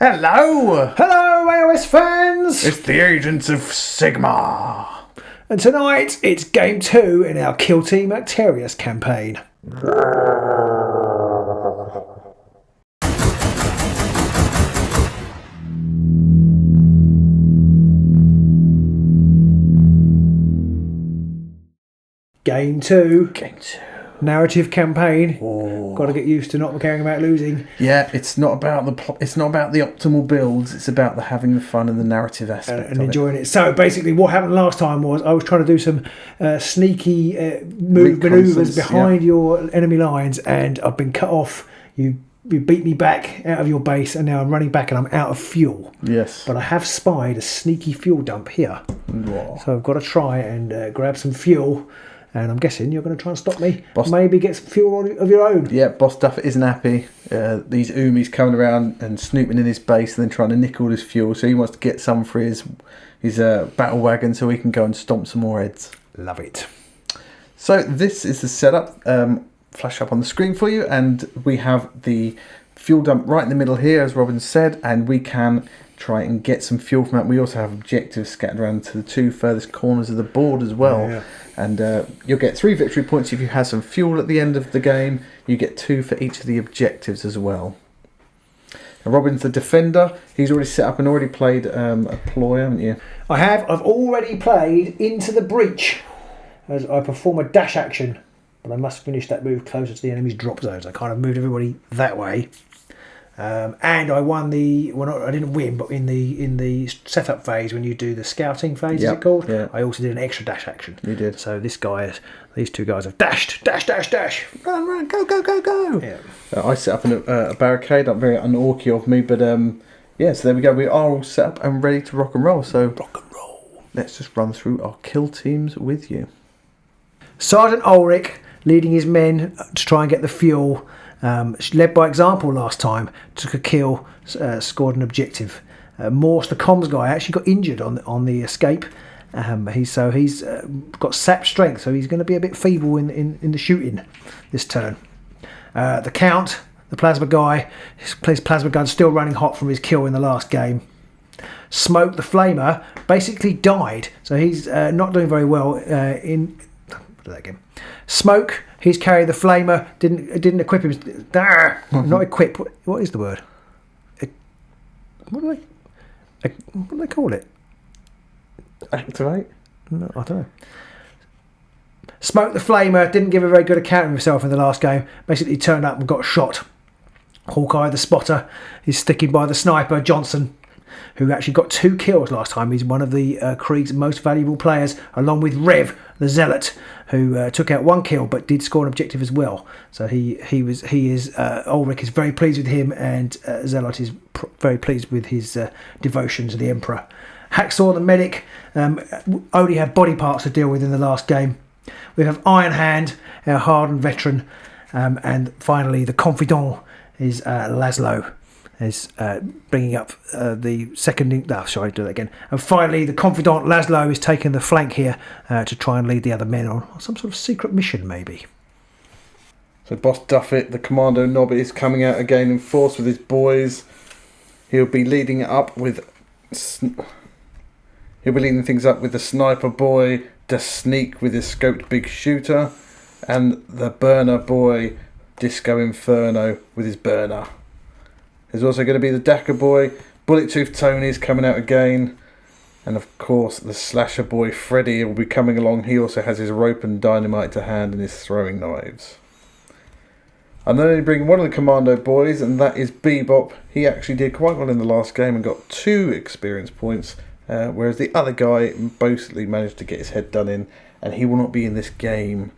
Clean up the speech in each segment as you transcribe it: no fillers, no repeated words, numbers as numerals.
Hello! Hello, AOS fans! It's the Agents of Sigma. And tonight, it's Game 2 in our Kill Team Octarius campaign. Game 2. Game 2. Narrative campaign. Oh. Got to get used to not caring about losing. Yeah, it's not about the it's not about the optimal builds. It's about the having the fun and the narrative aspect And enjoying it. So basically, what happened last time was I was trying to do some sneaky manoeuvres behind your enemy lines, and I've been cut off. You beat me back out of your base, and now I'm running back, and I'm out of fuel. Yes. But I have spied a sneaky fuel dump here. Whoa. So I've got to try and grab some fuel. And I'm guessing you're going to try and stop me. Boss, maybe get some fuel of your own. Yeah, Boss Duffit isn't happy. These Armies coming around and snooping in his base and then trying to nick all his fuel. So he wants to get some for his battle wagon so he can go and stomp some more heads. Love it. So this is the setup. Flash up on the screen for you. And we have the fuel dump right in the middle here, as Robin said. And we can try and get some fuel from that. We also have objectives scattered around to the two furthest corners of the board as well. Yeah. And you'll get 3 victory points if you have some fuel at the end of the game. You get 2 for each of the objectives as well. Now, Robin's the defender. He's already set up and already played a ploy, haven't you? I have. I've already played Into the Breach as I perform a dash action. But I must finish that move closer to the enemy's drop zones. I kind of moved everybody that way. And I won the I didn't win, but in the setup phase, when you do the scouting phase, is it called? Yeah. I also did an extra dash action. You did. So these two guys have dashed, dash, run, go. Yeah. I set up a barricade. Not very un-orky of me, but yeah. So there we go. We are all set up and ready to rock and roll. So rock and roll. Let's just run through our kill teams with you. Sergeant Ulrich leading his men to try and get the fuel. Led by example last time, took a kill, scored an objective. Morse, the comms guy, actually got injured on the escape. He's got sap strength, so he's going to be a bit feeble in the shooting this turn. The Count, the plasma guy, his plasma gun still running hot from his kill in the last game. Smoke, the flamer, basically died, so he's not doing very well in... Do that again. Smoke, he's carried the flamer, didn't equip him. Not equip. What is the word? What do they call it? Activate? No, I don't know. Smoke the flamer, didn't give a very good account of himself in the last game. Basically turned up and got shot. Hawkeye the spotter is sticking by the sniper, Johnson, who actually got 2 kills last time. He's one of the Krieg's most valuable players, along with Rev, the Zealot, who took out 1 kill but did score an objective as well. So Ulrich is very pleased with him, and Zealot is very pleased with his devotion to the Emperor. Hacksaw, the medic, only had body parts to deal with in the last game. We have Iron Hand, our hardened veteran, and finally the confidant is Laszlo. Is bringing up the second... sorry, do that again. And finally, the confidant Laszlo is taking the flank here to try and lead the other men on some sort of secret mission, maybe. So Boss Duffit, the commando knob, is coming out again in force with his boys. He'll be leading it up with... He'll be leading things up with the sniper boy, the sneak with his scoped big shooter, and the burner boy, Disco Inferno, with his burner. There's also going to be the Dacker boy, Bullet Tooth Tony's coming out again, and of course the Slasher boy Freddy will be coming along. He also has his rope and dynamite to hand and is throwing knives. I'm only bringing one of the commando boys, and that is Bebop. He actually did quite well in the last game and got 2 experience points, whereas the other guy basically managed to get his head done in, and he will not be in this game.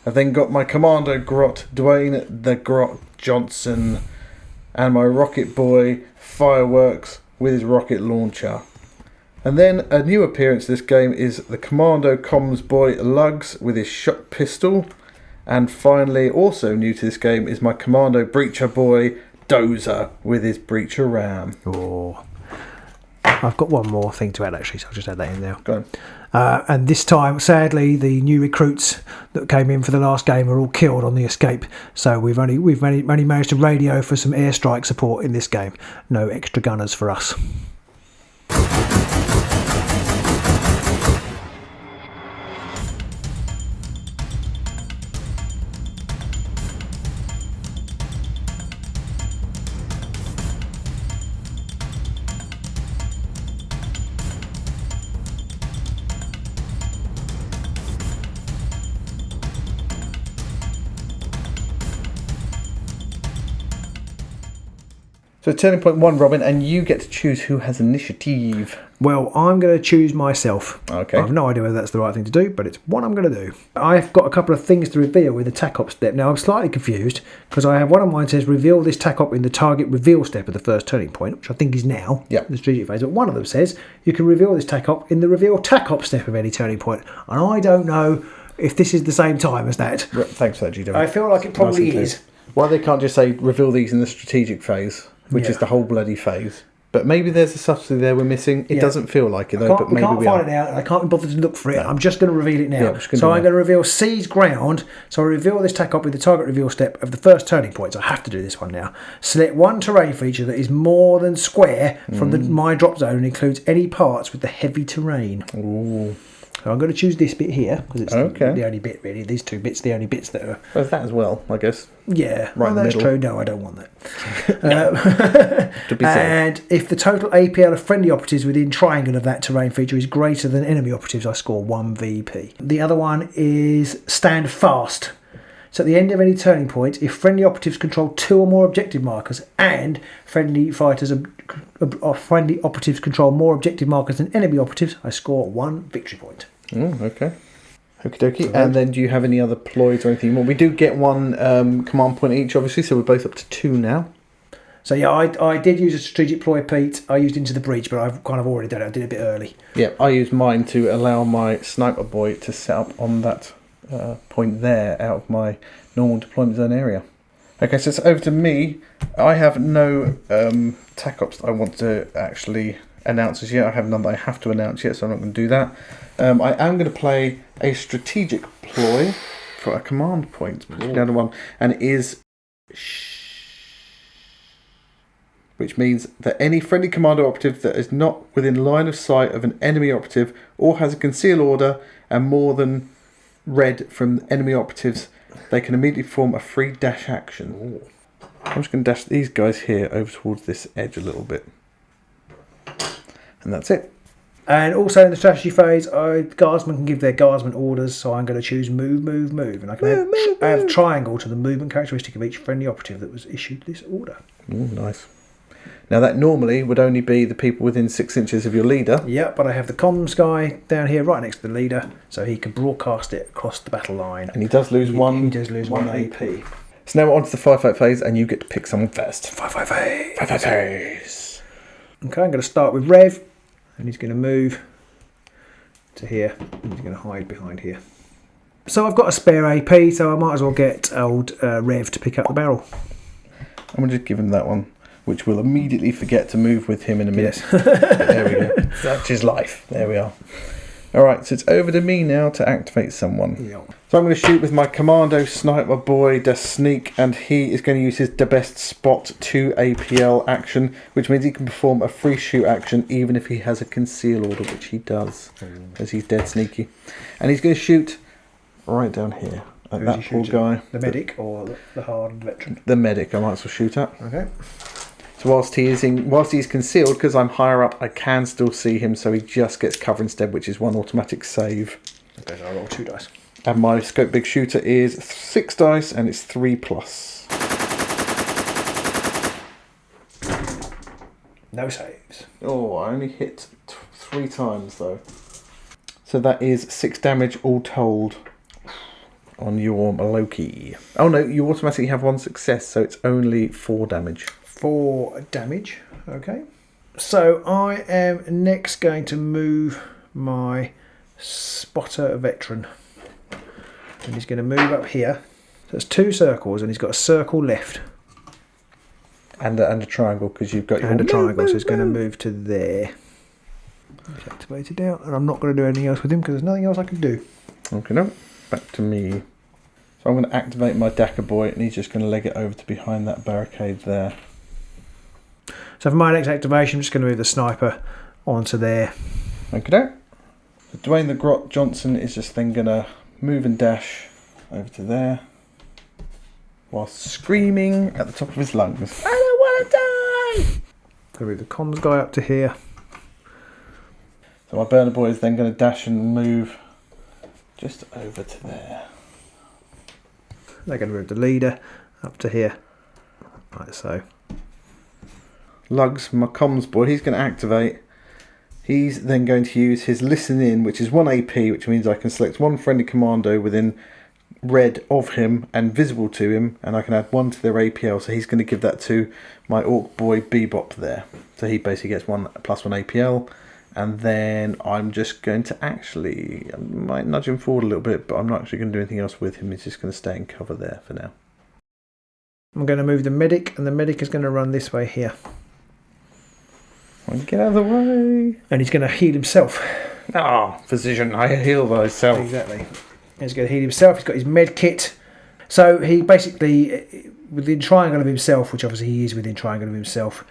I've then got my commando Grot, Dwayne the Grot Johnson, and my rocket boy Fireworks with his rocket launcher. And then a new appearance this game is the commando comms boy Lugs with his shot pistol. And finally, also new to this game, is my commando breacher boy Dozer with his breacher ram. Oh. I've got one more thing to add actually, so I'll just add that in there. Go on. And this time, sadly, the new recruits that came in for the last game are all killed on the escape. So we've only managed to radio for some airstrike support in this game. No extra gunners for us. So turning point 1, Robin, and you get to choose who has initiative. Well, I'm going to choose myself. Okay. I have no idea whether that's the right thing to do, but it's what I'm going to do. I've got a couple of things to reveal with the TACOP step. Now, I'm slightly confused because I have one of mine says reveal this TACOP in the target reveal step of the first turning point, which I think is now, the strategic phase. But one of them says you can reveal this TACOP in the reveal TACOP step of any turning point. And I don't know if this is the same time as that. Thanks for that, GW. I feel like it probably is. Why they can't just say reveal these in the strategic phase, which is the whole bloody phase. But maybe there's a subtlety there we're missing. It doesn't feel like it though, but maybe we can't find it out, and I can't be bothered to look for it. No. I'm just going to reveal it now. Yeah, so I'm going to reveal C's ground. So I reveal this TACOP with the target reveal step of the first turning point. So I have to do this one now. Select one terrain feature that is more than square from my drop zone and includes any parts with the heavy terrain. Ooh. So I'm going to choose this bit here because it's the only bit really. These two bits, the only bits that are. Well, that as well, I guess. Yeah, right in the that's middle. true. No, I don't want that. To be and if the total APL of friendly operatives within triangle of that terrain feature is greater than enemy operatives, I score 1 VP. The other one is stand fast. So at the end of any turning point, if friendly operatives control 2 or more objective markers and friendly fighters or friendly operatives control more objective markers than enemy operatives, I score 1 victory point. Okay. Okie dokie. And then do you have any other ploys or anything more? We do get one command point each, obviously, so we're both up to 2 now. So yeah, I did use a strategic ploy, Pete. I used Into the Breach, but I've kind of already done it. I did it a bit early. Yeah, I used mine to allow my sniper boy to set up on that point there out of my normal deployment zone area. Okay, so it's over to me. I have no TACOPs that I want to actually announce as yet. I have none that I have to announce yet, so I'm not going to do that. I am going to play a strategic ploy for a command point, another one, and it is which means that any friendly commander operative that is not within line of sight of an enemy operative or has a conceal order and more than red from enemy operatives, they can immediately perform a free dash action. Ooh. I'm just going to dash these guys here over towards this edge a little bit. And that's it. And also in the strategy phase, guardsmen can give their guardsmen orders, so I'm going to choose move. And I can add triangle to the movement characteristic of each friendly operative that was issued this order. Ooh, nice. Now that normally would only be the people within 6 inches of your leader. Yeah, but I have the comms guy down here right next to the leader, so he can broadcast it across the battle line. And he does lose one. He does lose 1 AP. So now we're on to the firefight phase, and you get to pick someone first. Firefight phase. Firefight phase. Okay, I'm going to start with Rev, and he's going to move to here, and he's going to hide behind here. So I've got a spare AP, so I might as well get old Rev to pick up the barrel. I'm going to just give him that one, which we'll immediately forget to move with him in a minute. There we go. That's his life. There we are. Alright, so it's over to me now to activate someone. Yep. So I'm going to shoot with my commando sniper boy, the Sneak, and he is going to use his the best spot 2 APL action, which means he can perform a free shoot action even if he has a conceal order, which he does, as he's dead sneaky. And he's going to shoot right down here at that poor guy. The medic or the hardened veteran? The medic, I might as well shoot at. Okay. So whilst he's concealed, because I'm higher up, I can still see him, so he just gets cover instead, which is 1 automatic save. Okay, so I'll roll 2 dice. And my scope big shooter is 6 dice, and it's 3+. No saves. Oh, I only hit 3 times though. So that is 6 damage all told on your Loki. Oh no, you automatically have 1 success, so it's only 4 damage. 4 damage, okay. So I am next going to move my spotter veteran. And he's going to move up here. So it's 2 circles, and he's got a circle left. And a triangle, because you've got your... And a triangle, so he's going to move to there. He's activated out, and I'm not going to do anything else with him because there's nothing else I can do. Okay, no. Back to me. So I'm going to activate my Dakka boy, and he's just going to leg it over to behind that barricade there. So for my next activation, I'm just going to move the sniper onto there. Okay, no. So Dwayne the Grot Johnson is just then going to move and dash over to there, whilst screaming at the top of his lungs, "I don't want to die!" Going to move the comms guy up to here. So my burner boy is then going to dash and move just over to there. They're going to move the leader up to here, like so. Lugs, my comms boy, he's going to activate. He's then going to use his Listen In, which is 1 AP, which means I can select one friendly commando within red of him and visible to him, and I can add 1 to their APL. So he's going to give that to my Orc boy Bebop there. So he basically gets +1 APL, and then I'm just going to actually, I might nudge him forward a little bit, but I'm not actually going to do anything else with him. He's just going to stay in cover there for now. I'm going to move the medic, and the medic is going to run this way here. Get out of the way. And he's going to heal himself. Ah, physician, I heal thyself. Exactly. He's going to heal himself. He's got his med kit. So he basically, within triangle of himself, which obviously he is within triangle of himself,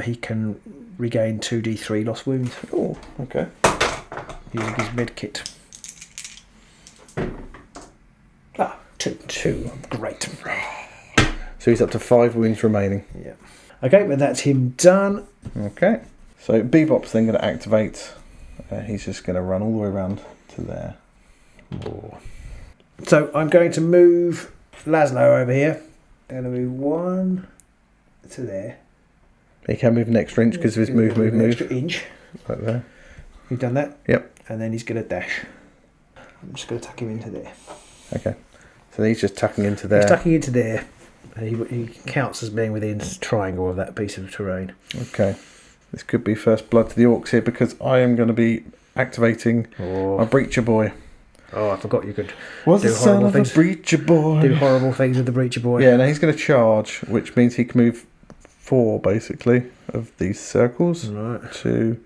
he can regain 2d3 lost wounds. Oh, okay. Using his med kit. 2. 2. Great. So he's up to 5 wounds remaining. Yeah. Okay, but that's him done. Okay. So Bebop's then going to activate. He's just going to run all the way around to there. Oh. So I'm going to move Laszlo over here. I'm going to move 1 to there. He can move an extra inch because of his move. Extra inch. Right there. You've done that? Yep. And then he's going to dash. I'm just going to tuck him into there. Okay. So he's just tucking into there. He's tucking into there. He counts as being within triangle of that piece of terrain. Okay. This could be first blood to the orcs here because I am going to be activating my Breacher boy. Oh, I forgot you could Was do the son horrible of things. a Breacher boy. Do horrible things with the Breacher boy. Yeah, now he's going to charge, which means he can move 4 of these circles. Right. 2,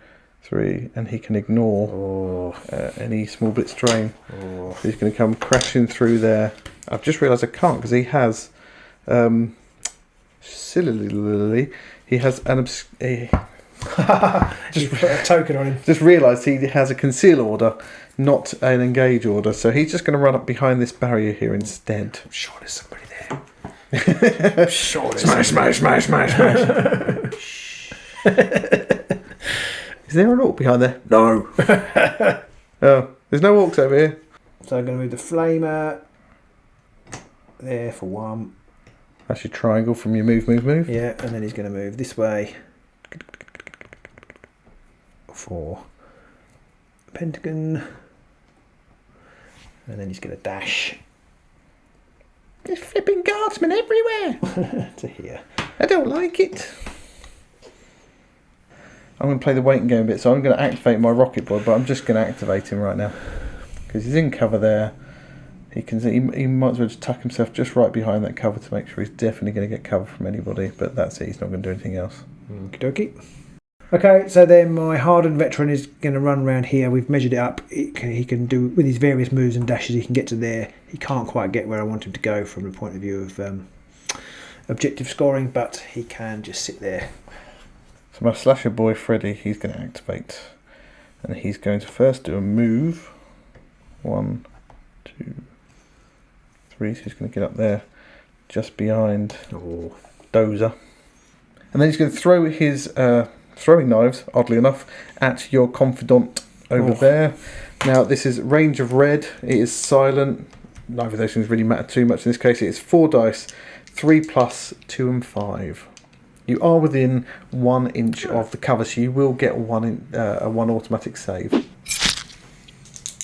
3, and he can ignore any small bit strain. So he's going to come crashing through there. I've just realised I can't because he has sillily he has an just put a token on him. Just realised he has a conceal order, not an engage order, so he's just going to run up behind this barrier here instead. I'm sure there's somebody there. I'm sure there's Smash. Is there an orc behind there? No. Oh, there's no orcs over here. So I'm going to move the flamer there for 1. That's your triangle from your move. Yeah, and then he's going to move this way for pentagon, and then he's going to dash. There's flipping guardsmen everywhere. To here. I don't like it. I'm going to play the waiting game a bit, so I'm going to activate my rocket boy, but I'm just going to activate him right now because he's in cover there. He can see, he might as well just tuck himself just right behind that cover to make sure he's definitely going to get cover from anybody, but that's it, he's not going to do anything else. Okie dokie. Okay, so then my hardened veteran is going to run around here. We've measured it up. He can do, with his various moves and dashes, he can get to there. He can't quite get where I want him to go from the point of view of objective scoring, but he can just sit there. So my slasher boy Freddy, he's going to activate, and he's going to first do a move. 1, 2, 3, so he's going to get up there just behind Dozer, and then he's going to throw his throwing knives, oddly enough, at your confidant over there. Now this is range of red, it is silent, neither of those things really matter too much in this case. It is 4 dice, 3 plus 2 and 5. You are within 1 inch of the cover, so you will get a 1 automatic save.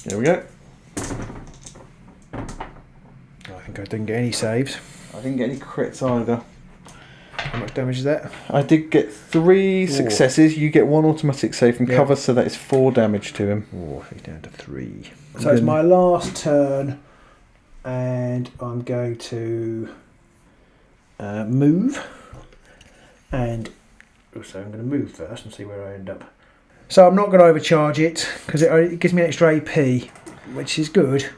There we go. I think I didn't get any saves. I didn't get any crits either. How much damage is that? I did get 3 successes. You get 1 automatic save from cover, so that is 4 damage to him. He's down to 3. So it's my last turn, and I'm going to move. And also I'm going to move first and see where I end up. So I'm not going to overcharge it because it gives me an extra AP, which is good.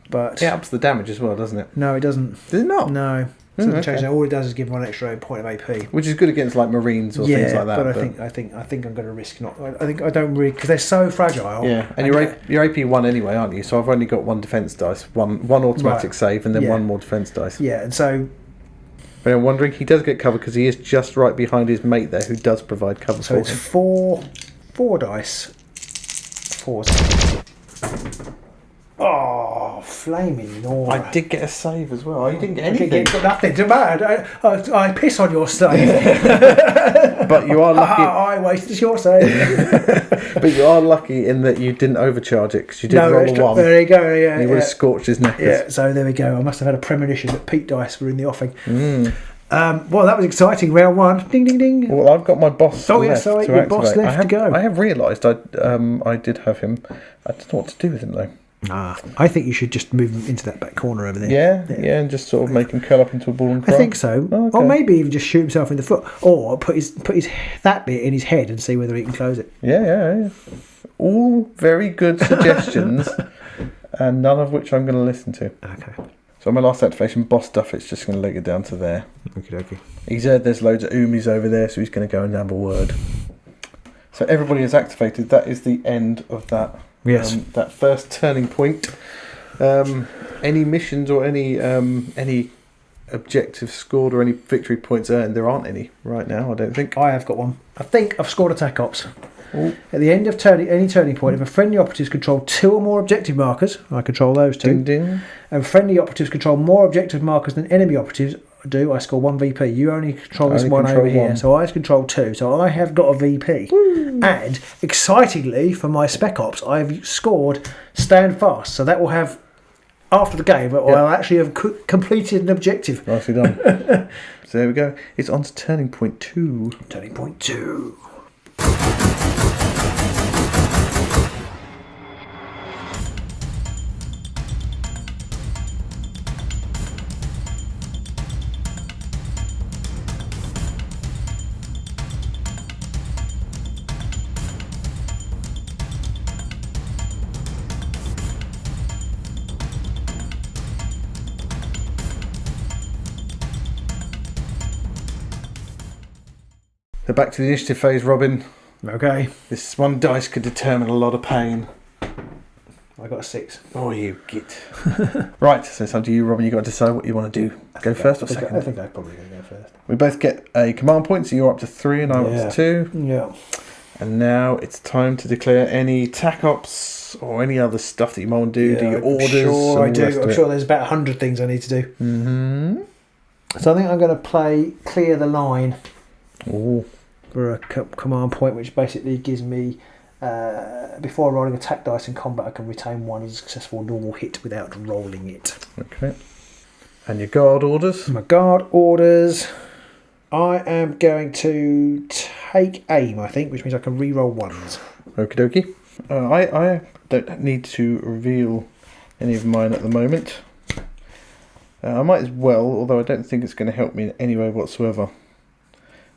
But it ups the damage as well, doesn't it? No, it doesn't. Does it not? No. It doesn't change that. All it does is give one extra point of AP, which is good against like Marines or things like that. But I think I'm going to risk not. I don't really, because they're so fragile. Yeah, and you're AP 1 anyway, aren't you? So I've only got 1 defense dice, one automatic save, and then 1 more defense dice. Yeah, and so. But I'm wondering, he does get cover because he is just right behind his mate there, who does provide cover for him. So it's 4 dice. 4s. Oh, flaming Nora. I did get a save as well. You didn't get anything. You got nothing to bad. I piss on your save. But you are lucky. I wasted your save. But you are lucky in that you didn't overcharge it because you did roll a 1. There you go. Yeah, and you would have scorched his neck. Yeah, so there we go. I must have had a premonition that peak dice were in the offing. Well, that was exciting. Round 1. Ding, ding, ding. Well, I've got my boss left to your boss left to go. I have realised I did have him. I don't know what to do with him though. I think you should just move him into that back corner over there. Yeah, and just sort of make him curl up into a ball and cry. I think so. Oh, okay. Or maybe even just shoot himself in the foot, or put his that bit in his head and see whether he can close it. Yeah. All very good suggestions, and none of which I'm going to listen to. Okay. So my last activation, Boss Duffit's just going to leg it down to there. Okay. He's heard there's loads of Umis over there, so he's going to go and have a word. So everybody is activated. That is the end of that. Yes. That first turning point. Any missions or any objectives scored or any victory points earned? There aren't any right now, I don't think. I have got one. I think I've scored attack ops. Ooh. At the end of any turning point, if a friendly operatives control 2 or more objective markers, I control those 2. Ding, ding. And friendly operatives control more objective markers than enemy operatives do, I score 1 VP. You only control this one over here, so I control 2. So I have got a VP. Woo. And excitingly, for my Spec Ops, I've scored Stand Fast. So that will have, after the game, I'll actually have completed an objective. Nicely done. So there we go. It's on to turning point 2. Turning point 2. So back to the initiative phase, Robin. Okay. This one dice could determine a lot of pain. I got a 6. Oh, you git. Right, so it's up to you, Robin. You've got to decide what you want to do. Go first or second? I think I'm probably going to go first. We both get a command point, so you're up to 3 and I'm up to 2. Yeah. And now it's time to declare any tac ops or any other stuff that you might want to do. Do your orders? Sure, I do. I'm sure there's about 100 things I need to do. Mm-hmm. So I think I'm going to play Clear the Line. Ooh. For a command point, which basically gives me, before rolling attack dice in combat, I can retain 1 successful normal hit without rolling it. Okay. And your guard orders? My guard orders, I am going to take aim, I think, which means I can re-roll 1s. Okie dokie. I don't need to reveal any of mine at the moment. I might as well, although I don't think it's going to help me in any way whatsoever.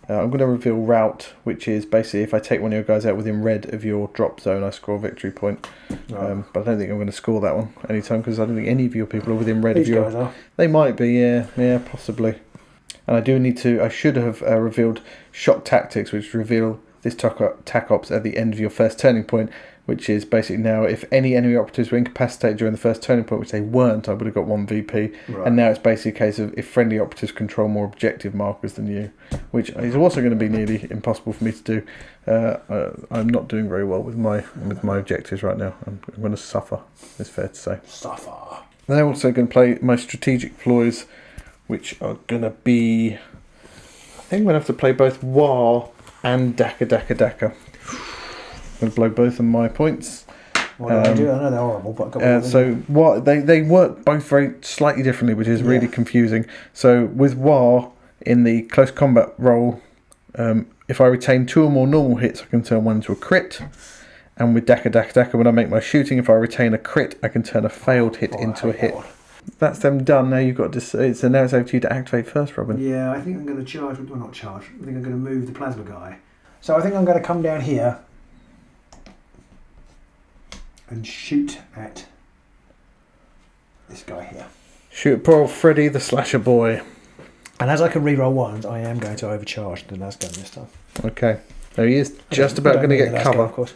I'm going to reveal route, which is basically if I take one of your guys out within red of your drop zone, I score a victory point. But I don't think I'm going to score that one anytime because I don't think any of your people are within red of your. Guys are. They might be, yeah, possibly. And I should have revealed shock tactics, which reveal this tac ops at the end of your first turning point, which is basically now if any enemy operatives were incapacitated during the first turning point, which they weren't, I would have got 1 VP. Right. And now it's basically a case of if friendly operatives control more objective markers than you, which is also going to be nearly impossible for me to do. I'm not doing very well with my objectives right now. I'm going to suffer, it's fair to say. Suffer. Then I'm also going to play my strategic ploys, which are going to be... I think I'm going to have to play both War and Daka. I'm going to blow both of my points. Well, I know they're horrible, but I've got they work both very slightly differently, which is really confusing. So with War, in the close combat role, if I retain 2 or more normal hits, I can turn 1 into a crit. And with Daka, when I make my shooting, if I retain a crit, I can turn a failed hit into a hit. That's them done. Now you've got to. So now it's over to you to activate first, Robin. Yeah, I think I'm going to charge. Well, not charge. I think I'm going to move the plasma guy. So I think I'm going to come down here and shoot at this guy here. Shoot at poor old Freddy, the slasher boy. And as I can reroll ones, I am going to overcharge the last gun this time. Okay. So he is just about going to get cover. Of course.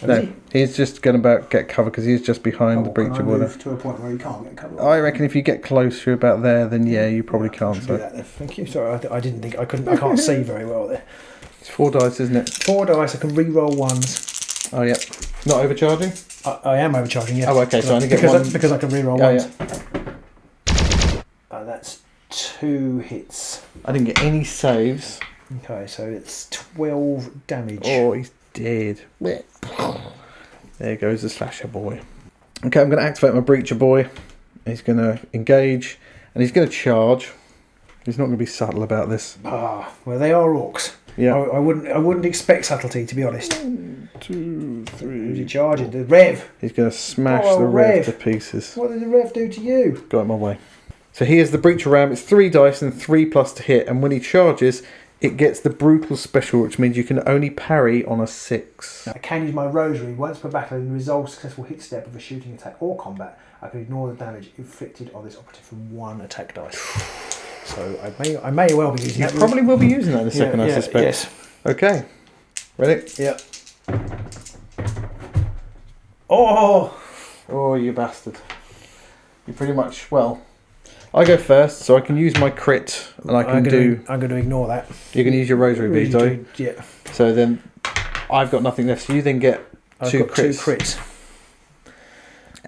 No, he's just going to about get cover because he's just behind the breacher boiler. To a point where he can't get cover. I reckon if you get close to about there, then yeah, you probably can't. Do that then. Thank you. Sorry, I didn't think I couldn't. I can't see very well there. It's 4 dice, isn't it? 4 dice. I can reroll ones. Oh yeah. Not overcharging. I am overcharging. Yeah. Oh okay. So I only get one because I can reroll ones. Yeah. That's 2 hits. I didn't get any saves. Okay, so it's 12 damage. Oh, he's dead. There goes the slasher boy. Okay, I'm going to activate my breacher boy. He's going to engage, and he's going to charge. He's not going to be subtle about this. Ah, well, they are orcs. Yeah. I wouldn't expect subtlety, to be honest. 1, 2, 3. Who's he charging? The Rev. He's going to smash Oh, the Rev Rev. to pieces. What did the Rev do to you? Got in my way. So here's the breacher ram. It's 3 dice and 3+ to hit, and when he charges, it gets the brutal special, which means you can only parry on a 6. I can use my rosary once per battle and resolve successful hit step of a shooting attack or combat. I can ignore the damage inflicted on this operative from 1 attack dice. So I may well be using that. Probably will be using that in a second, I suspect. Yes. Okay. Ready? Yeah. Oh! Oh, you bastard. You pretty much, well, I go first, so I can use my crit, and I'm going to ignore that. You can use your rosary beads, though. Yeah. So then, I've got nothing left, so you then get two crits. 2 crits.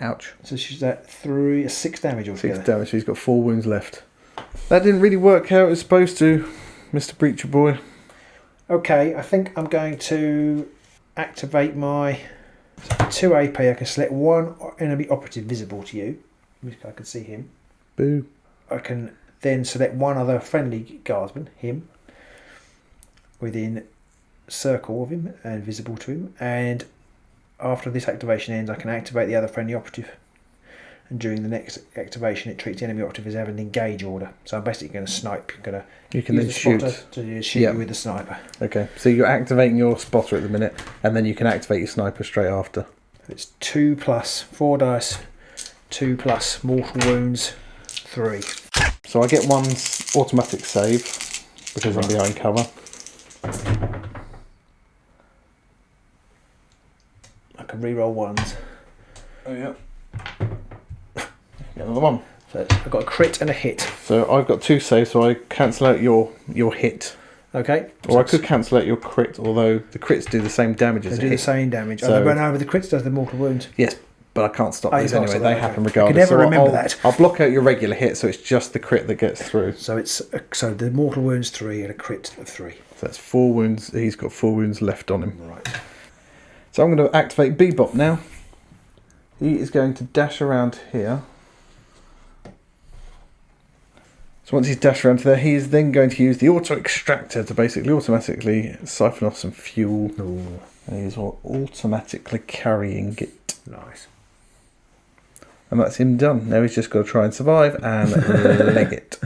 Ouch. So she's at 6 damage altogether. 6 damage, so he's got 4 wounds left. That didn't really work how it was supposed to, Mr. Breacher Boy. Okay, I think I'm going to activate my 2 AP. I can select 1 enemy operative visible to you. I can see him. Boo. I can then select 1 other friendly guardsman, him, within circle of him and visible to him. And after this activation ends, I can activate the other friendly operative. And during the next activation, it treats the enemy operative as having an engage order. So I'm basically going to snipe. You can then shoot. To shoot you with the sniper. Okay, so you're activating your spotter at the minute, and then you can activate your sniper straight after. It's 2+, 4 dice, 2+, mortal wounds, 3. So I get 1 automatic save, because I'm behind cover. I can reroll ones. Oh yeah. Get another 1. So I've got a crit and a hit. So I've got 2 saves, so I cancel out your hit. Okay. Or I could cancel out your crit, although the crits do the same damage as a hit. They do the same damage. So, but the crits does the mortal wounds. Yes, but I can't stop these anyway. They happen I regardless. can never remember that. I'll block out your regular hit, so it's just the crit that gets through. So it's so the mortal wounds 3 and a crit of 3. So that's 4 wounds. He's got 4 wounds left on him. Right. So I'm going to activate Bebop now. He is going to dash around here. So once he's dashed around to there, he's then going to use the auto extractor to basically automatically siphon off some fuel. Ooh. And he's automatically carrying it. Nice. And that's him done. Now he's just got to try and survive and leg it.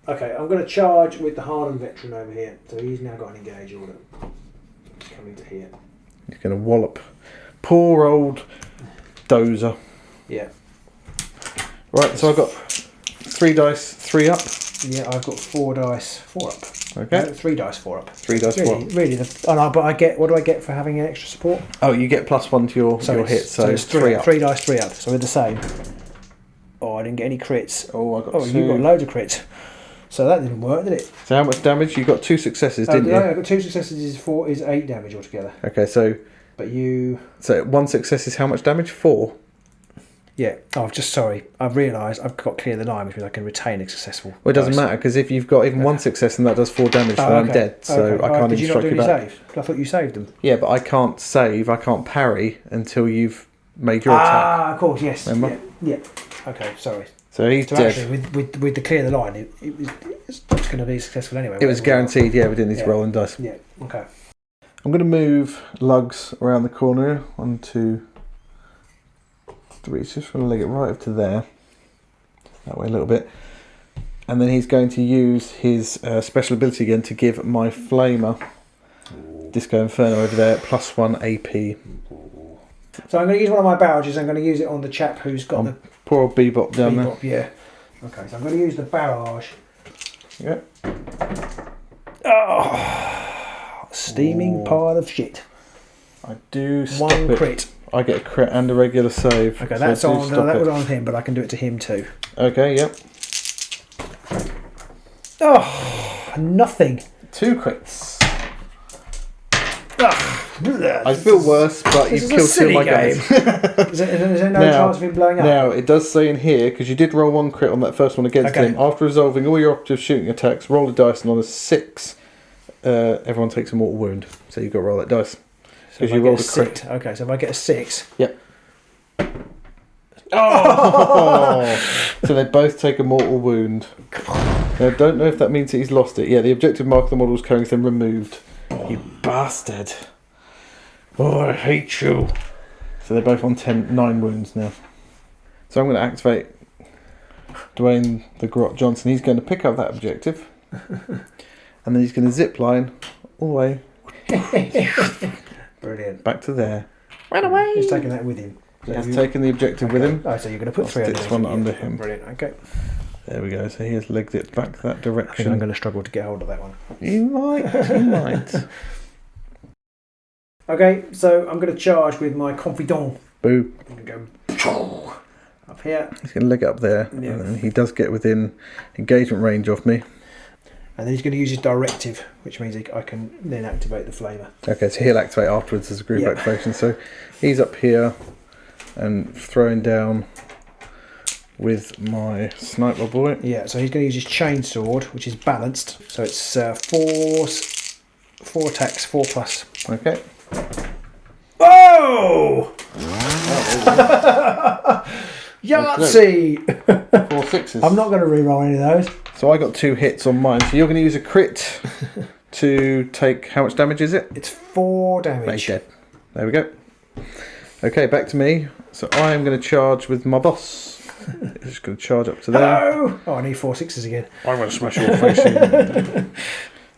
Okay, I'm going to charge with the hardened veteran over here. So he's now got an engage order. Coming to here. He's going to wallop poor old Dozer. Yeah. Right, so I've got 3 dice, 3 up. Yeah, I've got 4 dice, 4 up. Okay. No, 3 dice, 4 up. 3 dice, 4 up. Really, but I get, what do I get for having an extra support? Oh, you get +1 to your hit, so it's 3 up. 3 dice, 3 up, so we're the same. Oh, I didn't get any crits. Oh, I got 2. You got loads of crits. So that didn't work, did it? So how much damage? You got 2 successes, didn't you? I got 2 successes is 8 damage altogether. Okay, so... But you... So 1 success is how much damage? 4? Yeah. Oh, I've realised I've got clear the line, which means I can retain a successful. Well, it doesn't matter, because if you've got even 1 success and that does 4 damage, then I'm dead, so I can't even strike you back. Did you not do any saves? I thought you saved them. Yeah, but I can't save, I can't parry until you've made your attack. Ah, of course, yes. Remember? Yeah. Okay, sorry. So he's So dead. actually, with the clear the line, it was going to be successful anyway. It was guaranteed, yeah, we didn't need to roll and dice. Yeah, okay. I'm going to move Lugs around the corner. 1, 2, 3. Just going to leg it right up to there. That way a little bit. And then he's going to use his special ability again to give my Flamer, Disco Inferno over there, +1 AP. So I'm going to use one of my barrages. I'm going to use it on the chap who's got the poor old Bebop down there. yeah. Okay, so I'm going to use the barrage. Yeah. Oh, steaming pile of shit. I do stop One it. crit. I get a crit and a regular save. Okay, so that's I do on. stop That it. was on him, but I can do it to him too. Okay, yep. Oh, nothing. 2 crits. I I feel worse, but you've killed 2 of my guys. Is there no chance of him blowing up? Now, it does say in here, because you did roll 1 crit on that first one against him, after resolving all your operative shooting attacks, roll a dice, and on a 6, everyone takes a mortal wound. So you've got to roll that dice. Because you rolled a crit. Okay, so if I get a 6... Yep. Oh! So they both take a mortal wound. Now, I don't know if that means that he's lost it. Yeah, the objective mark of the model is carrying them removed. You bastard. Oh, I hate you. So they're both on 9 wounds now. So I'm going to activate Dwayne the Grot Johnson. He's going to pick up that objective. And then he's going to zip line all the way. Brilliant. Back to there. Run away. He's taking that with him. So he's taken the objective with him. Oh, so you're going to put 3 Stick this one under him. Brilliant, okay. There we go. So he has legged it back that I think direction. I'm going to struggle to get hold of that one. You might. You might. Okay, so I'm going to charge with my confidant. Boo. I'm going to go up here. He's going to leg it up there. Yeah. And then he does get within engagement range of me. And then he's going to use his directive, which means I can then activate the flamer. Okay, so he'll activate afterwards as a group activation. So he's up here and throwing down with my sniper boy. Yeah, so he's going to use his chainsword, which is balanced. So it's 4 attacks, 4 plus. Okay. Oh! Yahtzee! 4 sixes. I'm not going to re-roll any of those. So I got 2 hits on mine. So you're going to use a crit to take, how much damage is it? It's 4 damage. He's dead. There we go. Okay, back to me. So I am going to charge with my boss. He's just going to charge up to there. Hello! Oh, I need 4 sixes again. I'm going to smash your face in.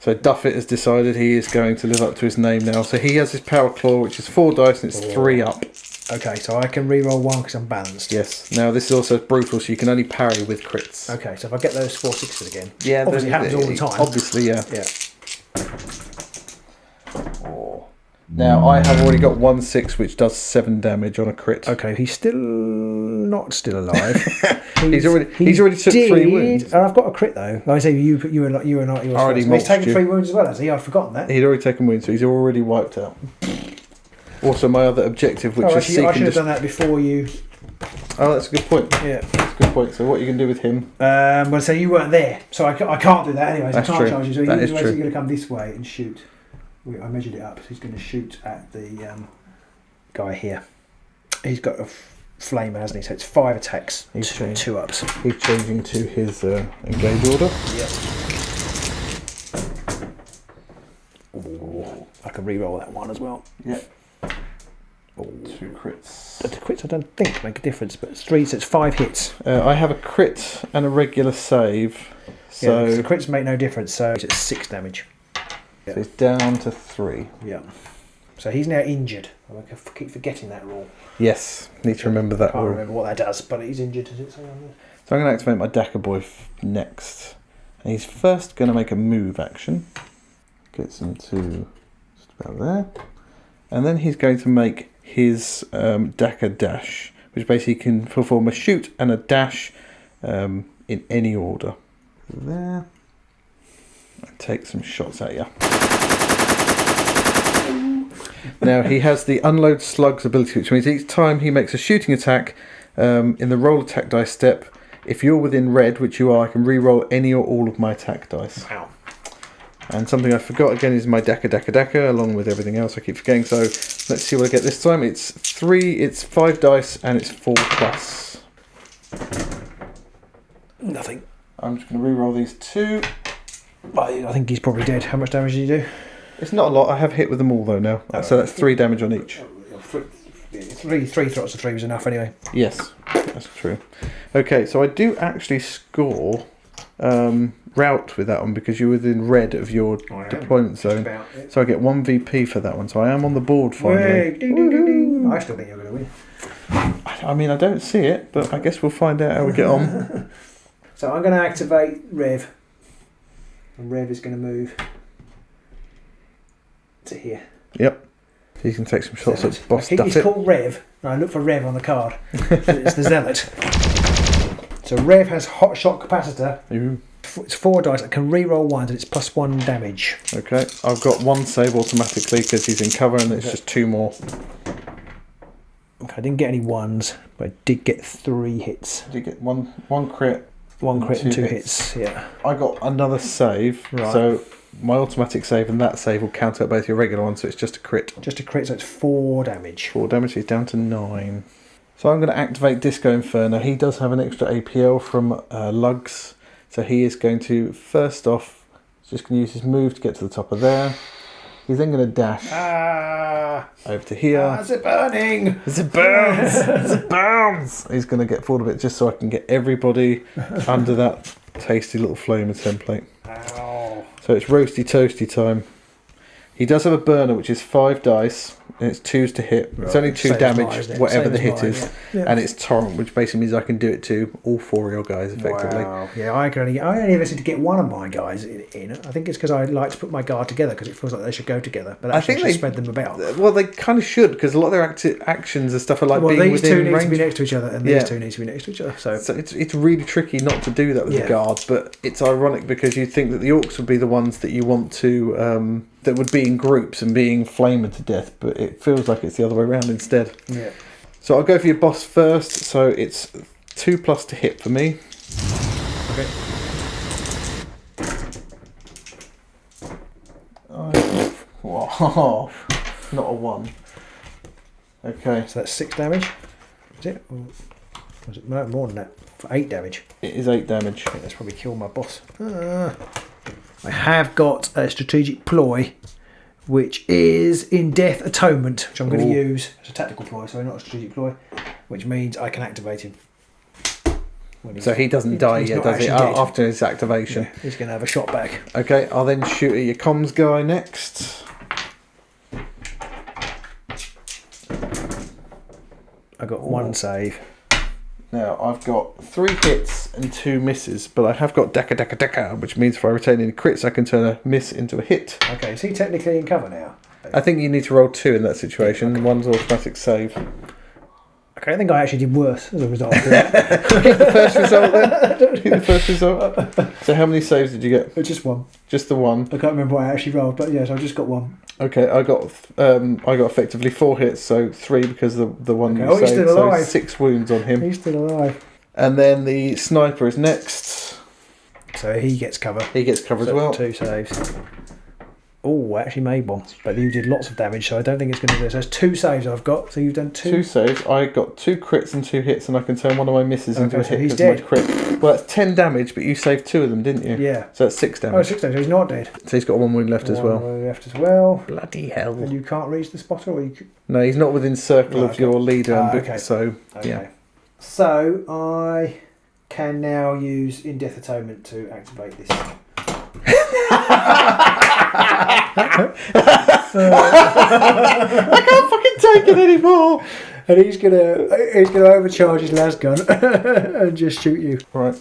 So Duffit has decided he is going to live up to his name now. So he has his power claw, which is 4 dice, and it's 3 up. Okay, so I can re-roll 1 because I'm balanced. Yes. Now this is also brutal, so you can only parry with crits. Okay, so if I get those 4 sixes again, Yeah, obviously it happens all the time. Obviously, yeah. Yeah. Now I have already got 1 6, which does 7 damage on a crit. Okay, he's still not alive. He's already took 3 wounds. And I've got a crit though. Like I say, you were not yours. Already He's taken mulched you. 3 wounds as well, has he? I'd forgotten that. He'd already taken wounds, so he's already wiped out. Also, my other objective, which is actually, seeking. I should have done that before you. Oh, that's a good point. Yeah, that's a good point. So, what are you going to do with him? Well, so you weren't there, so I can't do that anyways. That's I can't true. charge you. So That he's is basically true. going to come this way and shoot. I measured it up. So he's going to shoot at the guy here. He's got a flamer, hasn't he? So it's 5 attacks. He's changed. 2 ups. He's changing to his engage order. Yep. Ooh, I can re-roll that one as well. Yep. 2 crits. The crits I don't think make a difference, but it's 3, so it's 5 hits. I have a crit and a regular save. So, the crits make no difference, so it's 6 damage. So it's down to 3. Yeah. So he's now injured. I keep forgetting that rule. Yes, need to remember that I can't rule. remember what that does, but he's injured. Does it say on there? So I'm going to activate my Dakka boy next. And he's first going to make a move action. Gets him to just about there. And then he's going to make his Dakka dash, which basically can perform a shoot and a dash in any order. There. And take some shots at you. Now he has the unload slugs ability, which means each time he makes a shooting attack in the roll attack dice step, if you're within red, which you are, I can re-roll any or all of my attack dice. Wow. And something I forgot again is my Dakka, along with everything else I keep forgetting. So let's see what I get this time. It's 5 dice, and it's 4 plus. Nothing. I'm just going to re-roll these 2. I think he's probably dead. How much damage did you do? It's not a lot. I have hit with them all though now. So that's 3 damage on each. 3 throts of 3 was enough anyway. Yes, that's true. Okay, so I do actually score route with that one because you're within red of your deployment zone. About it. So I get 1 VP for that one. So I am on the board finally. Hey, ding, ding, ding, ding. I still think you're going to win. I mean, I don't see it, but I guess we'll find out how we get on. So I'm going to activate Rev. And Rev is going to move to here. Yep. So you can take some shots at Boss I think it's Duffit. called Rev. I look for Rev on the card. It's the Zealot. So Rev has hot shot capacitor. Ooh. It's 4 dice. I can re-roll 1 and it's +1 damage. Okay, I've got 1 save automatically because he's in cover and it's just 2 more. Okay, I didn't get any 1s, but I did get 3 hits. Did you get one crit? 1 crit and 2 hits. Yeah. I got another save, Right. so my automatic save and that save will counter both your regular ones, so it's just a crit. Just a crit, so it's 4 damage. 4 damage, he's down to 9. So I'm going to activate Disco Inferno. He does have an extra APL from Lugs, so he is going to, first off, just going to use his move to get to the top of there. He's then going to dash over to here. Is it burning? As it burns! As it burns! He's going to get forward a bit just so I can get everybody under that tasty little flamer template. Ow. So it's roasty toasty time. He does have a burner which is 5 dice and it's 2s to hit. Right. It's only 2 Same as damage, mine, isn't it? whatever Same the as hit mine, is. yeah. And it's torrent, which basically means I can do it to all 4 of your guys effectively. Wow. Yeah, I only ever seem to get 1 of my guys in. I think it's because I like to put my guard together because it feels like they should go together. But I actually think I they should spread them about. Well, they kind of should because a lot of their actions and stuff are like being these 2 within need range. to be next to each other, and Yeah. these 2 need to be next to each other. So So it's really tricky not to do that with the guard, but it's ironic because you think that the orcs would be the ones that you want to that would be in groups and being flamed to death, but it feels like it's the other way around instead. yeah. So I'll go for your boss first. So it's 2+ to hit for me. Okay. Wow, not a 1. Okay, So that's 6 damage. Is it? Or was it no, more than that? For 8 damage. it is 8 damage. I think that's probably killed my boss. I have got a strategic ploy, which is in Death Atonement, which I'm going to Ooh. use. It's a tactical ploy, so not a strategic ploy, which means I can activate him. When So he doesn't die he's yet, not does he? actually dead. After his activation. Yeah, he's going to have a shot back. Okay, I'll then shoot at your comms guy next. I got 1 save. Now, I've got 3 hits and 2 misses, but I have got Deka, which means if I retain any crits, I can turn a miss into a hit. Okay, is he technically in cover now? I think you need to roll 2 in that situation. One's automatic save. Okay, I think I actually did worse as a result of that. Hit the first result then. Hit the first result. So how many saves did you get? Just 1. Just the 1. I can't remember what I actually rolled, but yes, I just got 1. Okay, I got effectively 4 hits, so 3 because the one Okay, you he's saved, still so alive. 6 wounds on him. He's still alive. And then the sniper is next. So he gets cover. He gets cover as well. 2 saves. Oh, I actually made 1, but you did lots of damage, so I don't think it's going to do. So it's 2 saves I've got. So you've done 2. 2 saves. I got 2 crits and 2 hits, and I can turn one of my misses into a so hit he's because my dead. crit. Well, that's 10 damage, but you saved 2 of them, didn't you? Yeah. So that's 6 Oh, damage. 6 damage. So he's not dead. So he's got 1 wound left as well. One left as well. Bloody hell! And you can't reach the spotter, or you? No, he's not within circle Right, of your leader, okay. so Okay. yeah. So I can now use In Death Atonement to activate this. I can't fucking take it anymore. And he's gonna overcharge his las gun and just shoot you. Right.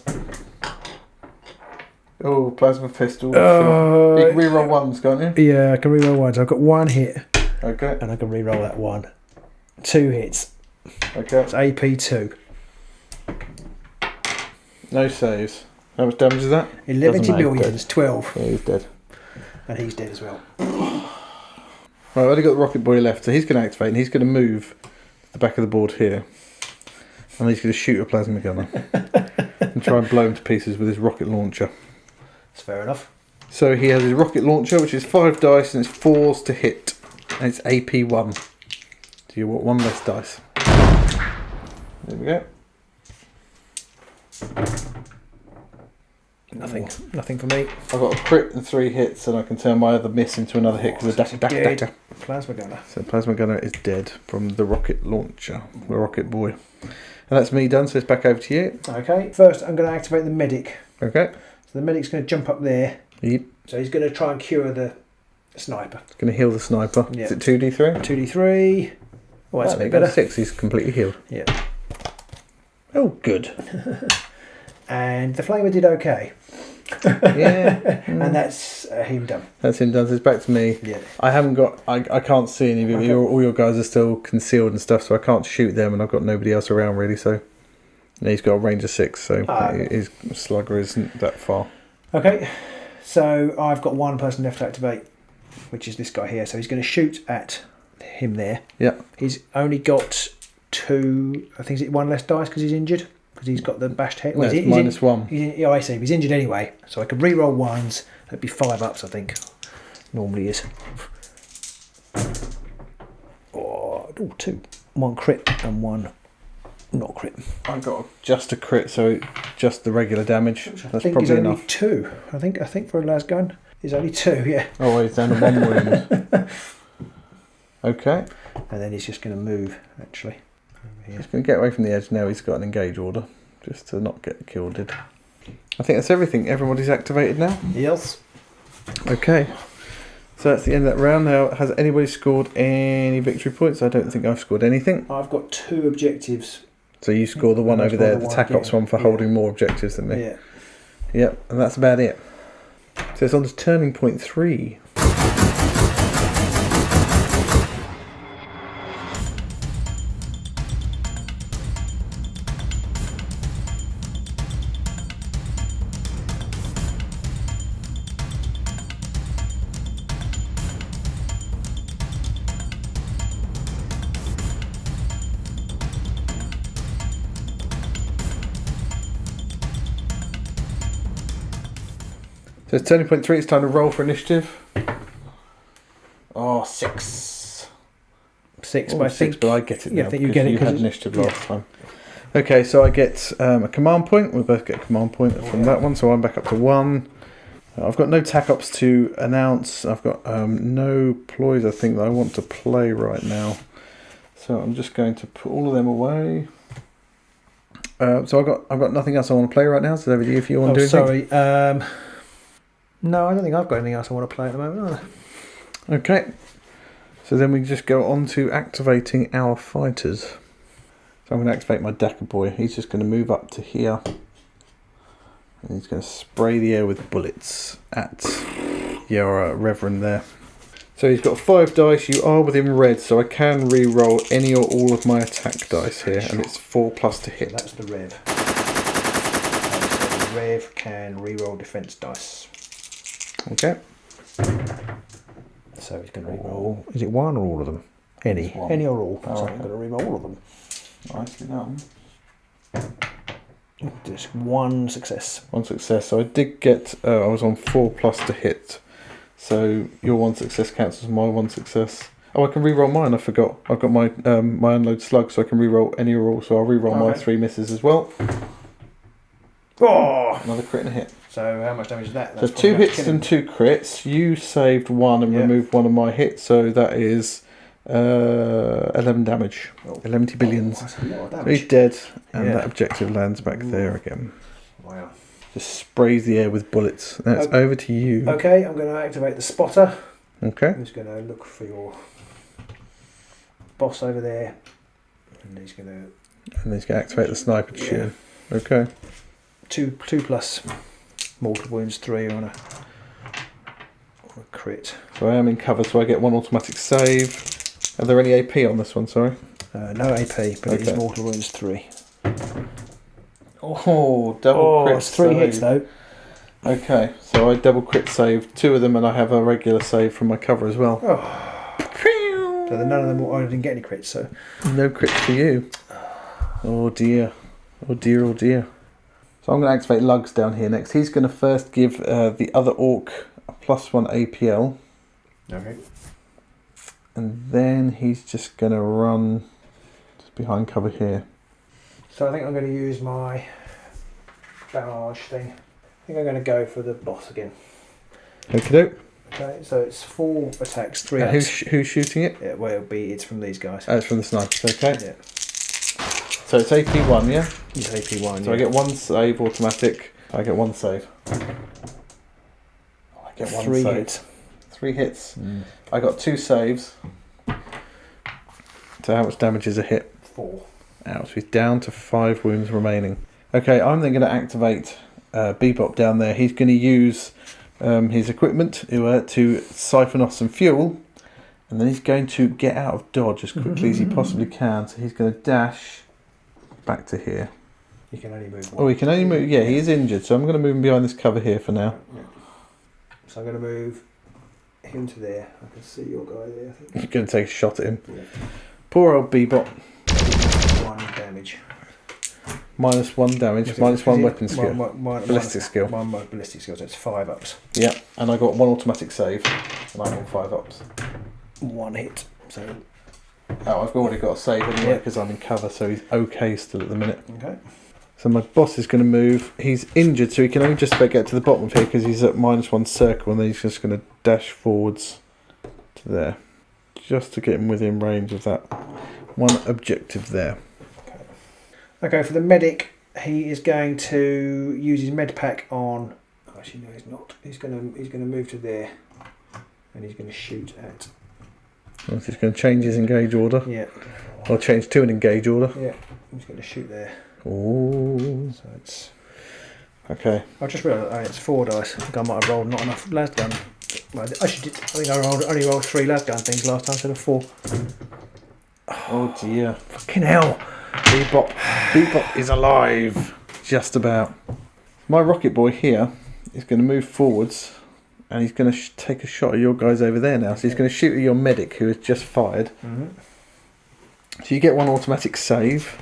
Oh, plasma pistol. Uh, Sure. You can reroll 1s, can't you? Yeah, I can reroll 1. So I've got 1 hit, Okay. and I can reroll that 1. 2 hits. Okay. It's AP 2. No saves. How much damage is that? 11 Doesn't matter, millions, 12. Yeah, he's dead. And he's dead as well. Right, I've only got the Rocket Boy left, so he's going to activate and he's going to move to the back of the board here. And he's going to shoot a plasma gunner and try and blow him to pieces with his rocket launcher. That's fair enough. So he has his rocket launcher, which is 5 dice and it's 4s to hit. And it's AP 1. So you want 1 less dice. There we go. Nothing for me. I've got a crit and 3 hits, and I can turn my other miss into another hit because of the Dead. Plasma gunner. So Plasma Gunner is dead from the rocket launcher, the Rocket Boy. And that's me done, so it's back over to you. Okay, first I'm going to activate the medic. Okay. So the medic's going to jump up there. Yep. So he's going to try and cure the sniper. It's going to heal the sniper. Yeah. Is it 2d3? 2d3. Oh, that's a bit better. 6, he's completely healed. Yeah. Oh, good. And the flamer did okay. Yeah. And that's him done. That's him done. So it's back to me. Yeah. I haven't got... I can't see any of you. Okay. All your guys are still concealed and stuff, so I can't shoot them, and I've got nobody else around, really, so... And he's got a range of 6, so his slugger isn't that far. Okay. So I've got one person left to activate, which is this guy here. So he's going to shoot at him there. Yeah. He's only got 2... I think it's 1 less dice because he's injured. Because he's got the bashed head. No, it's minus 1. Oh, I see. He's injured anyway. So I could re-roll 1s. That'd be 5 ups, I think. Normally is. Oh, 2. 1 crit and 1 not crit. I got just a crit, so just the regular damage. That's probably enough. Only 2. I think for a las gun, he's only 2. Yeah. Oh, he's down to 1 wound. Okay. And then he's just going to move. Actually. He's going to get away from the edge now. He's got an engage order, just to not get killed. I think that's everything. Everybody's activated now. Yes. Okay. So that's the end of that round. Now, has anybody scored any victory points? I don't think I've scored anything. I've got 2 objectives. So you score the one over there, the TAC Ops one, for holding more objectives than me. Yeah. Yep, and that's about it. So it's on to turning point 3. So it's turning point 3, it's time to roll for initiative. Oh, 6. 6, Oh, but I 6, think... but I get it now. Yeah, I think you get it you had because initiative last time. Okay, so I get a command point. We both get a command point from that one, so I'm back up to 1. I've got no TAC Ops to announce. I've got no ploys, I think, that I want to play right now. So I'm just going to put all of them away. So I've got nothing else I want to play right now. So over to you if you want to do anything. Sorry. No, I don't think I've got anything else I want to play at the moment either. Okay. So then we just go on to activating our fighters. So I'm going to activate my Dakka boy. He's just going to move up to here. And he's going to spray the air with bullets at your Reverend there. So he's got 5 dice. You are within red, so I can re-roll any or all of my attack dice here. And it's 4+ to hit. So that's the Rev. So the Rev can re-roll defense dice. Okay. So he's going to re-roll. Is it 1 or all of them? Any or all. So I'm going to re-roll all of them. Nicely done. Just 1 success. 1 success. So I did get. I was on 4+ to hit. So your 1 success counts as my 1 success. Oh, I can re-roll mine. I forgot. I've got my my unload slug, so I can re-roll any or all. So I'll re-roll my 3 misses as well. Oh! Another crit and a hit. So how much damage is that? So 2 hits and 2 crits. You saved 1 and removed 1 of my hits, so that is 11 damage. 11 billions. That's a lot of So damage. he's dead, and that objective lands back there again. Wow. Just sprays the air with bullets. That's over to you. Okay, I'm going to activate the spotter. Okay. I'm just going to look for your boss over there, and he's going to activate the sniper to shoot him. Okay. 2 plus mortal wounds, 3 on a crit. So I am in cover, so I get 1 automatic save. Are there any AP on this one? Sorry. No AP, but it is mortal wounds 3. Oh, double crit. It's 3 save. hits though. Okay, so I double crit save 2 of them, and I have a regular save from my cover as well. So none of them. I didn't get any crits, so no crits for you. Oh dear, oh dear, oh dear. So I'm going to activate Lugs down here next. He's going to first give the other orc a +1 APL. Okay. And then he's just going to run just behind cover here. So I think I'm going to use my barrage thing. I think I'm going to go for the boss again. Okie doke. Okay, so it's 4 attacks, 3 And hits. who's shooting it? Yeah, well, it's from these guys. Oh, it's from the snipers, okay. Yeah. So it's AP1, yeah? It's AP1. So I get 1 save automatic. I get one save. I get one 3 save. hits. 3 hits. I got 2 saves. So how much damage is a hit? 4. Ouch, he's down to 5 wounds remaining. Okay, I'm then going to activate Bebop down there. He's going to use his equipment to siphon off some fuel, and then he's going to get out of dodge as quickly as he possibly can. So he's going to dash back to here. You can only move 1. Oh, he can only move. Yeah, he is injured, so I'm going to move him behind this cover here for now. Yeah. So I'm going to move him to there. I can see your guy there, I think. You're going to take a shot at him. Yeah. Poor old Bebop. 1 damage. -1 damage, -1 weapon skill. Ballistic skill. 1 ballistic skill, so it's 5 ups. Yeah, and I got 1 automatic save, and I got 5 ups. 1 hit. So. Oh, I've already got a save anyway because I'm in cover, so he's okay still at the minute. Okay. So my boss is going to move. He's injured, so he can only just about get to the bottom of here because he's at -1 circle, and then he's just going to dash forwards to there, just to get him within range of that one objective there. Okay, for the medic, he is going to use his med pack on. Oh, actually, no, he's not. He's going to move to there, and he's going to shoot at. So he's going to change his engage order. Yeah. Or change to an engage order. Yeah. He's going to shoot there. Oh. So it's. Okay. I just realised it's 4 dice. I think I might have rolled not enough lasgun. Well, I think I only rolled 3 lasgun things last time instead of 4. Oh dear. Fucking hell. Bebop is alive. Just about. My rocket boy here is going to move forwards, and he's going to take a shot at your guys over there now. So he's going to shoot at your medic who has just fired. So you get 1 automatic save.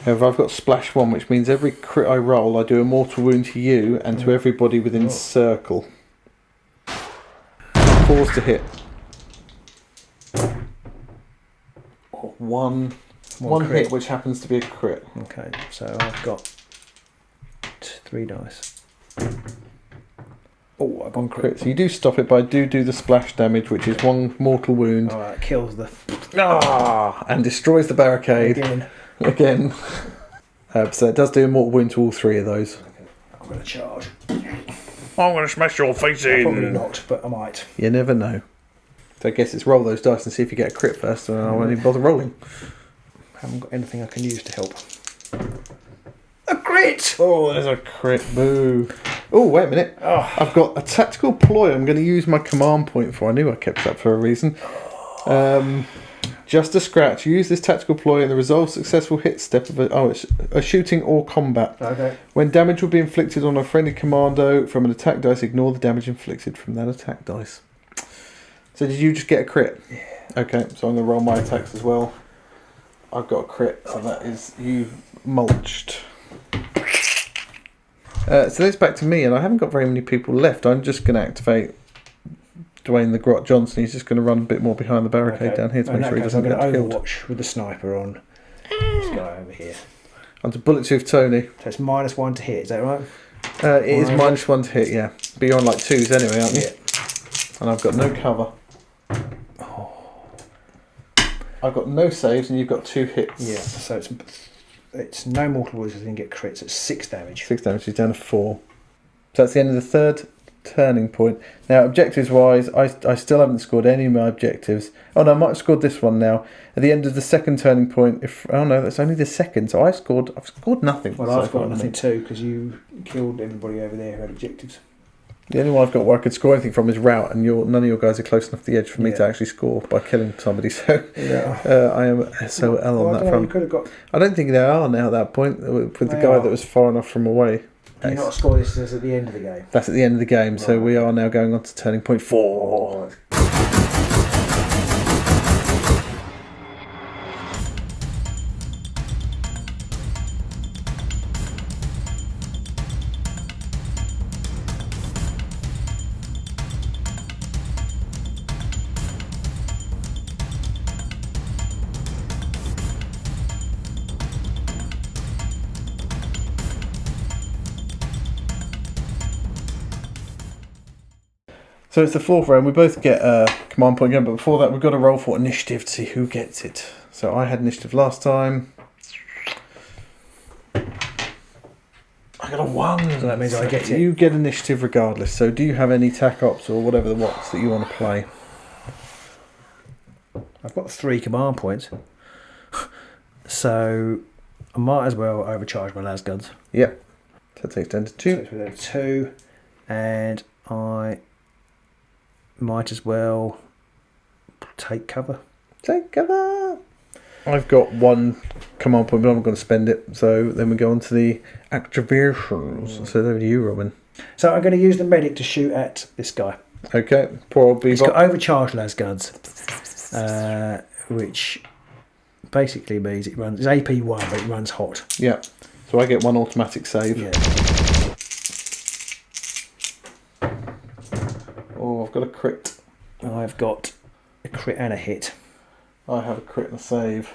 However, I've got splash 1, which means every crit I roll, I do a mortal wound to you and to everybody within circle. Pause to hit. One hit, which happens to be a crit. Okay, so I've got 3 dice. Oh, I've got 1 crit. So you do stop it, but I do the splash damage, which is 1 mortal wound. Oh, that kills the. And destroys the barricade. Again. So it does do a mortal wound to all 3 of those. Okay, I'm going to charge. I'm going to smash your face in. Probably not, but I might. You never know. So I guess it's roll those dice and see if you get a crit first, and I won't even bother rolling. Haven't got anything I can use to help. A crit! Oh, there's a crit. Boo. Oh, wait a minute. Oh. I've got a tactical ploy I'm going to use my command point for. I knew I kept that for a reason. Just a scratch. Use this tactical ploy in the resolve successful hit step of it's a shooting or combat. Okay. When damage will be inflicted on a friendly commando from an attack dice, ignore the damage inflicted from that attack dice. So did you just get a crit? Yeah. Okay, so I'm going to roll my attacks as well. I've got a crit, so that is you mulched. So that's back to me, and I haven't got very many people left. I'm just going to activate Dwayne the Grot Johnson. He's just going to run a bit more behind the barricade down here to make sure he doesn't get killed. I'm going to overwatch with the sniper on this guy over here. Onto Bulletproof Tony. So it's -1 to hit, is that right? It is -1 to hit, yeah. But you're on like 2s anyway, aren't you? Yeah. And I've got no cover. I've got no saves, and you've got 2 hits. Yeah, so it's no mortal wounds, I didn't get crits, it's 6 damage. 6 damage, he's down to 4. So that's the end of the 3rd turning point. Now, objectives wise, I still haven't scored any of my objectives. Oh no, I might have scored this one now. At the end of the 2nd turning point, that's only the 2nd, so I've scored nothing. Well, I've got nothing too, because you killed everybody over there who had objectives. The only one I've got where I could score anything from is route, and none of your guys are close enough to the edge for me to actually score by killing somebody. So I am SOL on that front. You could have got. I don't think they are now at that point with the guy that was far enough from away. Do you not score this as at the end of the game? That's at the end of the game, so we are now going on to turning point 4. So it's the 4th round. We both get a command point again, but before that we've got to roll for initiative to see who gets it. So I had initiative last time. I got a 1. So that means I get it. You get initiative regardless. So do you have any tac ops or whatever the what's that you want to play? I've got 3 command points. So I might as well overcharge my las guns. Yep. So it takes down to 2. So it's within 2. And I might as well take cover. Take cover. I've got 1 command point, but I'm going to spend it. So then we go on to the activations. So over to you, Robin. So I'm going to use the medic to shoot at this guy. Okay. Poor old He's Bebop. got overcharged las guns, which basically means it runs. It's AP 1, but it runs hot. Yeah. So I get 1 automatic save. Yeah. Oh, I've got a crit. I've got a crit and a hit. I have a crit and a save.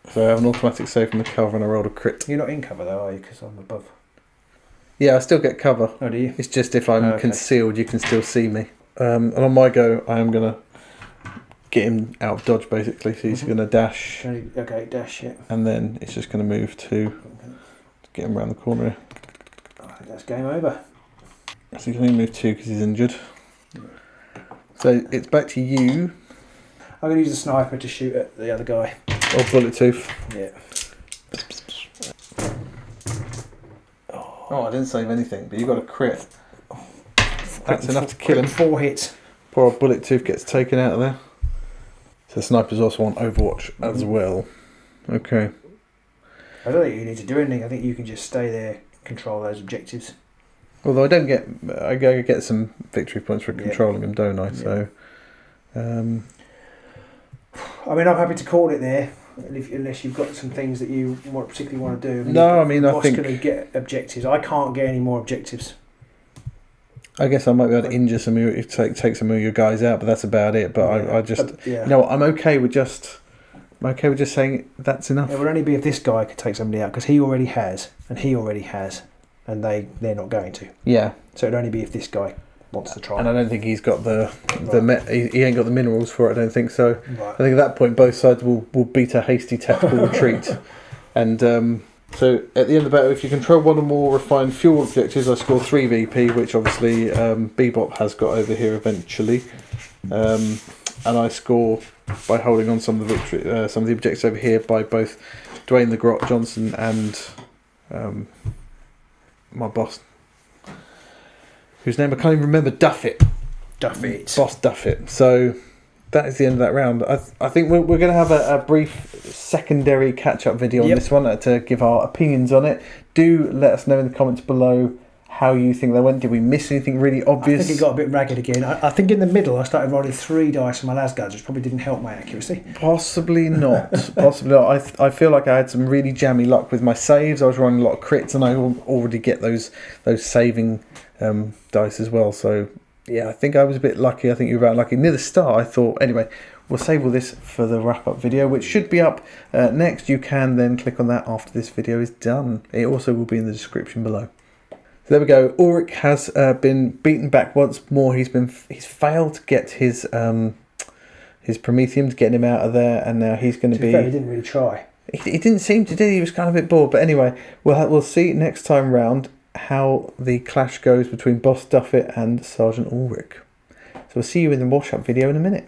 So I have an automatic save from the cover and I rolled a crit. You're not in cover though, are you? Because I'm above. Yeah, I still get cover. Oh, do you? It's just if I'm concealed, you can still see me. And on my go, I am going to get him out of dodge, basically. So he's going to dash. Okay, dash, yeah. And then it's just going to move to get him around the corner here. I think that's game over. So he can only move 2 because he's injured. So it's back to you. I'm going to use the sniper to shoot at the other guy. Or bullet tooth. Yeah. Oh, I didn't save anything, but you got a crit. That's enough to kill him. 4 hits. Poor old bullet tooth gets taken out of there. So the sniper's also on Overwatch as well. Okay. I don't think you need to do anything. I think you can just stay there, control those objectives. Although I get some victory points for controlling them, don't I? Yeah. So, I mean, I'm happy to call it there, unless you've got some things that you particularly want to do. I think going to get objectives. I can't get any more objectives. I guess I might be able to injure some of you, take some of your guys out, but that's about it. But I just, you know, I'm okay with just saying that's enough. It would only be if this guy could take somebody out because he already has, and and they're not going to. Yeah. So it'd only be if this guy wants to try. And I don't think he's got he ain't got the minerals for it. I don't think so. Right. I think at that point both sides will beat a hasty tactical retreat. And so at the end of the battle, if you control 1 or more refined fuel objectives, I score 3 VP, which obviously Bebop has got over here eventually. And I score by holding on some of the objectives over here by both Dwayne the Grot Johnson and my boss, whose name I can't even remember. Duffit. Boss Duffit. So that is the end of that round. I think we're going to have a brief secondary catch-up video on this one to give our opinions on it. Do let us know in the comments below how you think they went. Did we miss anything really obvious? I think it got a bit ragged again. I think in the middle I started rolling 3 dice on my las guns, which probably didn't help my accuracy. Possibly not. Possibly not. I feel like I had some really jammy luck with my saves. I was running a lot of crits and I already get those saving dice as well. So yeah, I think I was a bit lucky. I think you were about lucky. Near the start I thought, anyway, we'll save all this for the wrap-up video, which should be up next. You can then click on that after this video is done. It also will be in the description below. So there we go. Ulrich has been beaten back once more. He's failed to get his Prometheum, to get him out of there, and now he's going to be. Fair, he didn't really try. He didn't seem to do. He was kind of a bit bored. But anyway, we'll see next time round how the clash goes between Boss Duffit and Sergeant Ulrich. So we'll see you in the wash-up video in a minute.